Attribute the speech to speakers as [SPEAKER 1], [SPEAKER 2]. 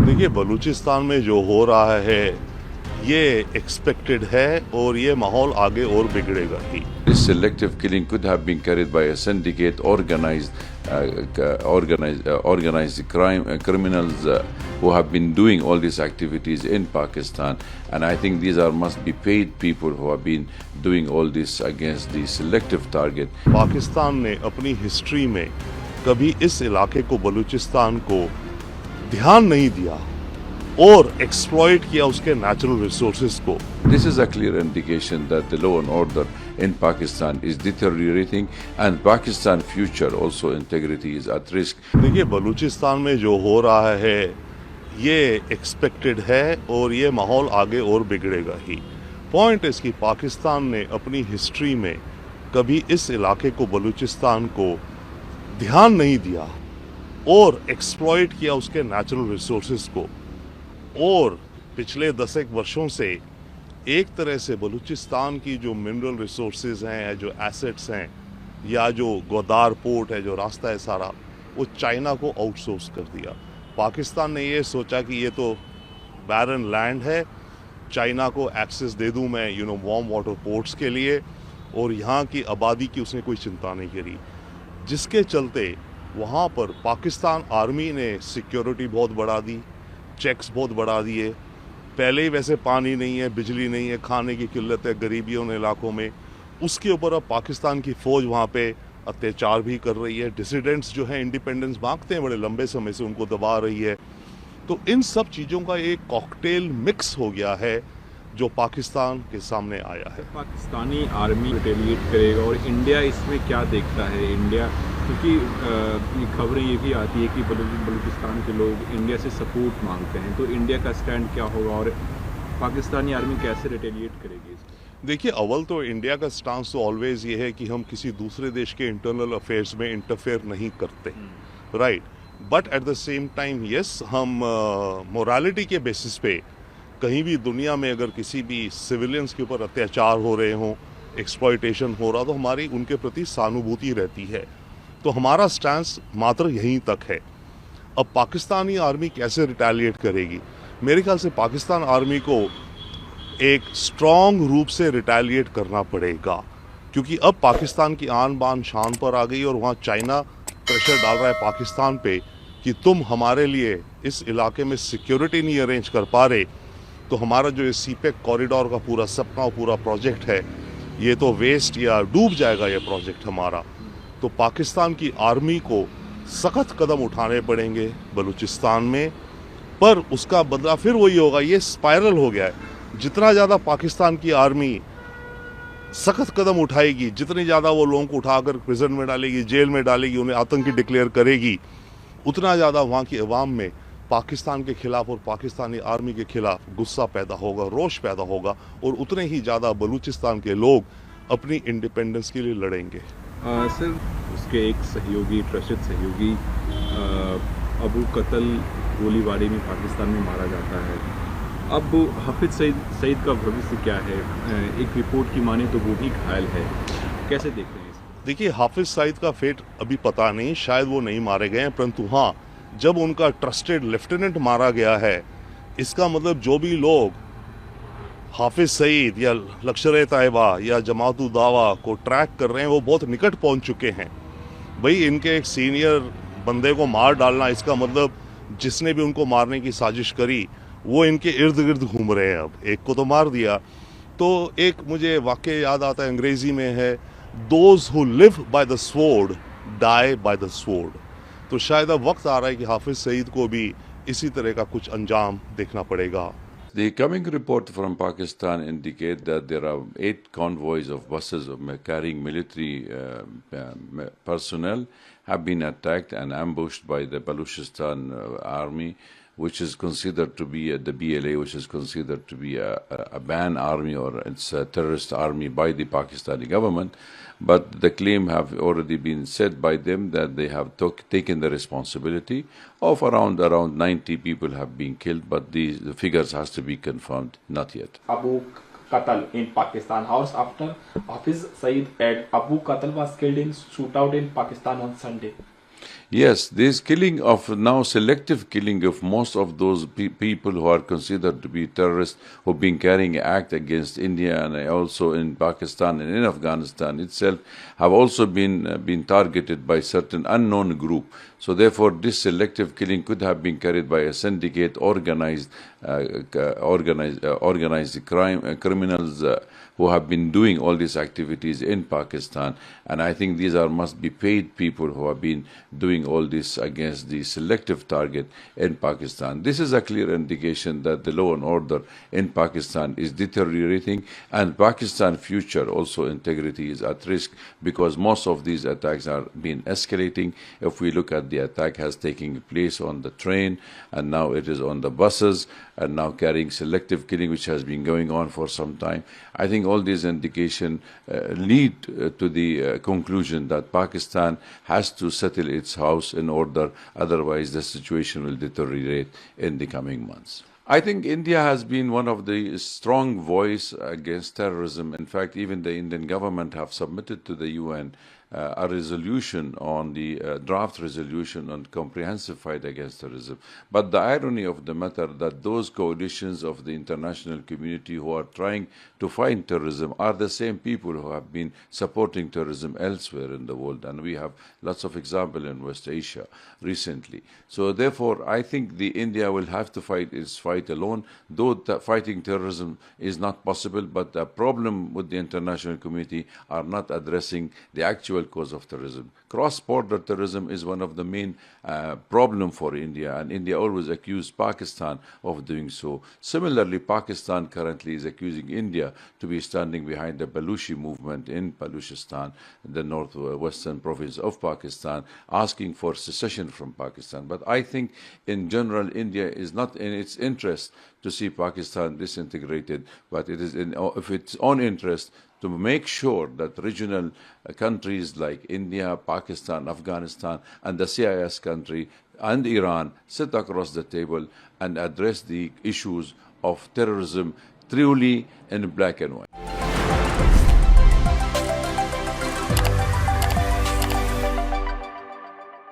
[SPEAKER 1] देखिए, बलूचिस्तान में जो हो रहा है ये एक्सपेक्टेड है और ये माहौल आगे और बिगड़ेगा ही।
[SPEAKER 2] This selective killing could have been carried by a syndicate, organized criminals who have been doing all these activities in Pakistan, and I think these must be paid people who have been doing all this against the selective target.
[SPEAKER 1] Pakistan ने अपनी history में कभी इस इलाके को, बलूचिस्तान को ध्यान नहीं दिया और एक्सप्लॉइट किया उसके नेचुरल रिसोर्सेज को।
[SPEAKER 2] This is a clear indication that the law and order in Pakistan is deteriorating, and Pakistan's future also integrity is at risk.
[SPEAKER 1] देखिए, बलूचिस्तान में जो हो रहा है ये एक्सपेक्टेड है और ये माहौल आगे और बिगड़ेगा ही। पॉइंट इसकी, पाकिस्तान ने अपनी हिस्ट्री में कभी इस इलाके को, बलूचिस्तान को ध्यान नहीं दिया और एक्सप्लॉइट किया उसके नेचुरल रिसोर्सेज को। और पिछले 10 वर्षों से एक तरह से बलूचिस्तान की जो मिनरल रिसोर्सेज हैं, जो एसेट्स हैं, या जो गोदार पोर्ट है, जो रास्ता है सारा, वो चाइना को आउटसोर्स कर दिया। पाकिस्तान ने ये सोचा कि ये तो बैरन लैंड है, चाइना को एक्सेस दे दूं मैं वार्म वाटर पोर्ट्स के लिए, और यहाँ की आबादी की उसने कोई चिंता नहीं करी, जिसके चलते वहाँ पर पाकिस्तान आर्मी ने सिक्योरिटी बहुत बढ़ा दी, चेक्स बहुत बढ़ा दिए। पहले ही वैसे पानी नहीं है, बिजली नहीं है, खाने की किल्लत है गरीबी उन इलाकों में, उसके ऊपर अब पाकिस्तान की फ़ौज वहाँ पे अत्याचार भी कर रही है। डिसिडेंट्स जो हैं, इंडिपेंडेंस मांगते हैं बड़े लंबे समय से, उनको दबा रही है। तो इन सब चीज़ों का एक कॉकटेल मिक्स हो गया है जो पाकिस्तान के सामने आया है।
[SPEAKER 3] पाकिस्तानी आर्मी रिटेलिएट करेगा और इंडिया इसमें क्या देखता है? इंडिया, क्योंकि खबरें ये भी आती है कि बलूचिस्तान के लोग इंडिया से सपोर्ट मांगते हैं, तो इंडिया का स्टैंड क्या होगा और पाकिस्तानी आर्मी कैसे रिटेलिएट करेगी?
[SPEAKER 1] देखिए, अव्वल तो इंडिया का स्टांस तो ऑलवेज ये है कि हम किसी दूसरे देश के इंटरनल अफेयर्स में इंटरफेयर नहीं करते, right. But at the same time yes, हम मोरालिटी के बेसिस पे कहीं भी दुनिया में अगर किसी भी सिविलियंस के ऊपर अत्याचार हो रहे हों, एक्सप्लॉयटेशन हो रहा, तो हमारी उनके प्रति सहानुभूति रहती है। तो हमारा स्टैंस मात्र यहीं तक है। अब पाकिस्तानी आर्मी कैसे रिटेलिएट करेगी? मेरे ख्याल से पाकिस्तान आर्मी को एक स्ट्रॉन्ग रूप से रिटेलिएट करना पड़ेगा, क्योंकि अब पाकिस्तान की आन बान शान पर आ गई और वहाँ चाइना प्रेशर डाल रहा है पाकिस्तान पे कि तुम हमारे लिए इस इलाके में सिक्योरिटी नहीं अरेंज कर पा रहे, तो हमारा जो ये सीपेक कॉरिडोर का पूरा सपना और पूरा प्रोजेक्ट है, ये तो वेस्ट या डूब जाएगा ये प्रोजेक्ट हमारा। तो पाकिस्तान की आर्मी को सख्त कदम उठाने पड़ेंगे बलूचिस्तान में, पर उसका बदला फिर वही होगा। ये स्पाइरल हो गया है। जितना ज़्यादा पाकिस्तान की आर्मी सख्त कदम उठाएगी, जितनी ज़्यादा वो लोगों को उठाकर प्रिजन में डालेगी, जेल में डालेगी, उन्हें आतंकी डिक्लेयर करेगी, उतना ज़्यादा वहाँ की अवाम में पाकिस्तान के खिलाफ और पाकिस्तानी आर्मी के खिलाफ गुस्सा पैदा होगा, रोष पैदा होगा, और उतने ही ज़्यादा बलूचिस्तान के लोग अपनी इंडिपेंडेंस के लिए लड़ेंगे।
[SPEAKER 3] सर, उसके एक सहयोगी, ट्रस्टेड सहयोगी अबू कतल गोलीबारी में पाकिस्तान में मारा जाता है। अब हाफिज सईद का भविष्य क्या है? एक रिपोर्ट की माने तो वो भी घायल है, कैसे देख रहे हैं इसे?
[SPEAKER 1] देखिए, हाफिज सईद का फेट अभी पता नहीं, शायद वो नहीं मारे गए हैं, परंतु हाँ, जब उनका ट्रस्टेड लेफ्टिनेंट मारा गया है, इसका मतलब जो भी लोग हाफिज सईद या लश्कर-ए-तैयबा या जमात-उद-दावा को ट्रैक कर रहे हैं, वो बहुत निकट पहुंच चुके हैं। भाई, इनके एक सीनियर बंदे को मार डालना, इसका मतलब जिसने भी उनको मारने की साजिश करी वो इनके इर्द गिर्द घूम रहे हैं। अब एक को तो मार दिया, तो एक मुझे वाक्य याद आता है, अंग्रेजी में है, those who live by the sword die by the sword. तो शायद अब वक्त आ रहा है कि हाफिज सईद को भी इसी तरह का कुछ अंजाम देखना पड़ेगा।
[SPEAKER 2] The coming report from Pakistan indicate that there are 8 convoys of buses carrying military personnel have been attacked and ambushed by the Baluchistan army, which is considered to be the BLA, which is considered to be a banned army, or it's a terrorist army by the Pakistani government. But the claim have already been said by them that they have taken the responsibility of around 90 people have been killed, but the figures has to be confirmed, not yet.
[SPEAKER 4] Abu Qatal in Pakistan. Hours after Hafiz Saeed and Abu Qatal was killed in shootout in Pakistan on Sunday.
[SPEAKER 2] Yes, this killing of now selective killing of most of those people who are considered to be terrorists who've been carrying act against India and also in Pakistan and in Afghanistan itself have also been targeted by certain unknown group. So therefore, this selective killing could have been carried by a syndicate, organized criminals who have been doing all these activities in Pakistan. And I think these must be paid people who have been doing all this against the selective target in Pakistan. This is a clear indication that the law and order in Pakistan is deteriorating, and Pakistan's future also integrity is at risk because most of these attacks are being escalating. If we look at the attack has taken place on the train, and now it is on the buses, and now carrying selective killing, which has been going on for some time. I think all these indications lead to the conclusion that Pakistan has to settle its house in order, otherwise the situation will deteriorate in the coming months. I think India has been one of the strong voice against terrorism. In fact, even the Indian government have submitted to the UN a resolution on the draft resolution on comprehensive fight against terrorism. But the irony of the matter that those coalitions of the international community who are trying to fight terrorism are the same people who have been supporting terrorism elsewhere in the world. And we have lots of examples in West Asia recently. So therefore, I think India will have to fight its fight alone, though fighting terrorism is not possible, but the problem with the international community are not addressing the actual cause of terrorism. Cross-border terrorism is one of the main problem for India, and India always accused Pakistan of doing so. Similarly, Pakistan currently is accusing India to be standing behind the Baluchi movement in Baluchistan, the northwestern province of Pakistan, asking for secession from Pakistan. But I think in general, India is not in its interest to see Pakistan disintegrated, but it is of its own interest to make sure that regional countries like India, Pakistan, Afghanistan, and the CIS country and Iran sit across the table and address the issues of terrorism truly in black and white.